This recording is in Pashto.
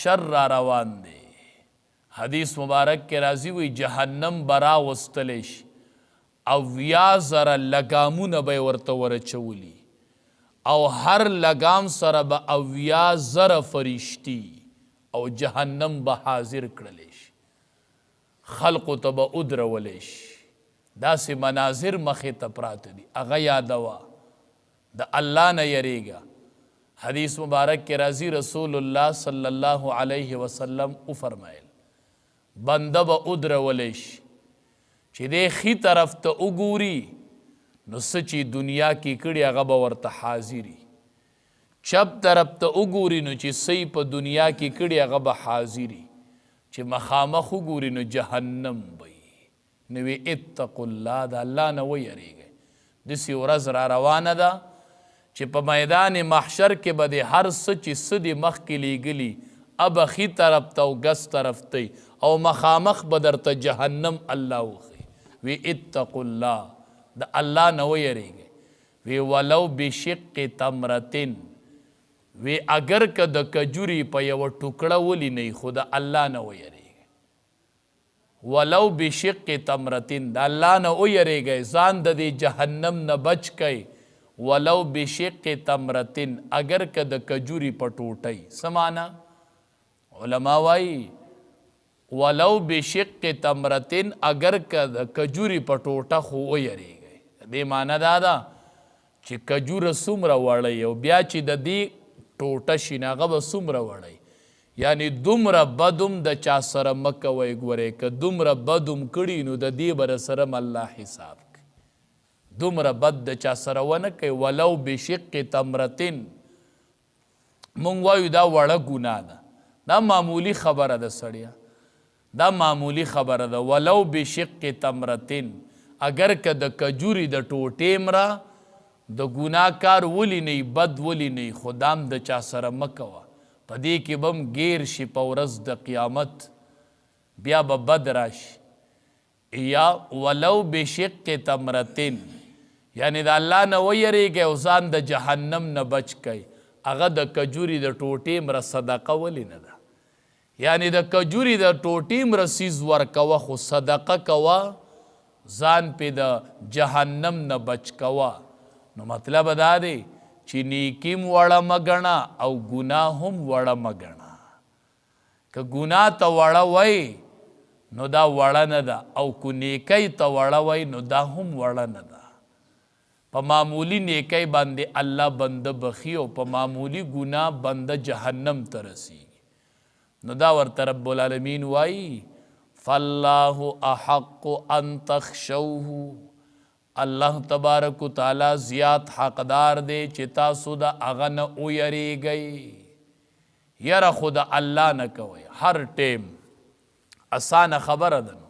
محشر را روان دے. حدیث مبارک کے راضی ہوئی جہنم برا وستلش او 20,000 لگامون بے ورطور چولی او ہر لگام سر با 20,000 فرشتی او جہنم با حاضر کرلیش خلق تبا ادرولش. دا سی مناظر مخی تپرات دی اغا یادوا دا اللہ نہ یریگا. حدیث مبارک کے راضی رسول اللہ صلی اللہ علیہ وسلم فرمائل بندہ با ادرولش چی دے خی طرف تا اگوری نو سچی دنیا کی کڑی اغا با ورطا حاضری، چپ طرف تا اگوری نو چی سی پا دنیا کی کڑی اغا با حاضری، چی مخامخ اگوری نو جہنم بی. نوی اتقوا اللہ دا اللہ نو یری گئے. دسی ورز را روانہ دا چی پا میدان محشر کے بدے ہر سچی صدی مخ کی لی گلی اب خی طرف تا و گس طرف تی او مخامخ بدر تا جہنم اللہ وخی. وی اتقوا اللہ دا اللہ نو یری گئے. وی ولو بشق تمرتن وی اگر که دا کجوری پا یو ٹکڑا ولی نہیں خدا اللہ نو یری گئے. ولو بشق تمرتن دا اللہ نو یری گئے زان دا دی جہنم نہ بچ گئے. ولو بشق تمرتن اگر که دا کجوری پا ٹوٹائی سمانا علماء وائی ولو بشق تمرتن اگر که دا کجوری پا ٹوٹا خو یری گئے. دے مانا دادا چی کجور سمرا وڑی او بیا چی دا دی ٹوٹا شناغا با سمرا وڑی یعنی دمرا بدم دا چا سر مکہ وی گورے که دمرا بدم کڑی نو دا دی بر سرم اللہ حساب کی. دمرا بد دا چا سر ونکے ولو بشق تمرتن منگوائیو دا وڑا گناہ دا. دا معمولی خبر دا سڑیا دا معمولی خبر دا. ولو بشق تمرتن اگر که دا کجوری دا ٹوٹیم را دا گناہ کار ولی نہیں بد ولی نہیں خدام دا چا سر مکوا پا دی کی بم گیر شی پا ورز دا قیامت بیا با بد راش. یا ولو بشق تمرتن یعنی دا اللہ نہ ویرے گئے اوزان دا جہنم نہ بچ گئے اگا دا کجوری دا ٹوٹیم را صدقہ ولی نہ دا یعنی دا کجوری دا ٹوٹیم را سیز ورکوا خو صدقہ کوا زان پی دا جہنم نہ بچ کوا. نو مطلب دا دے چی نیکیم وڑا مگنا او گناہم وڑا مگنا. کہ گناہ تا وڑا وی نو دا وڑا ندا او کو نیکی تا وڑا وی نو دا ہم وڑا ندا. پا معمولی نیکی باندے اللہ بند بخیو پا معمولی گناہ بند جہنم ترسی. نو دا ورطا رب العالمین وائی فاللہ احق ان تخشوہ اللہ تبارک و تعالی زیاد حقدار دے چتا سودا اغن او یری گئی. یر خدا اللہ نہ کوئے ہر ٹیم آسان خبر دن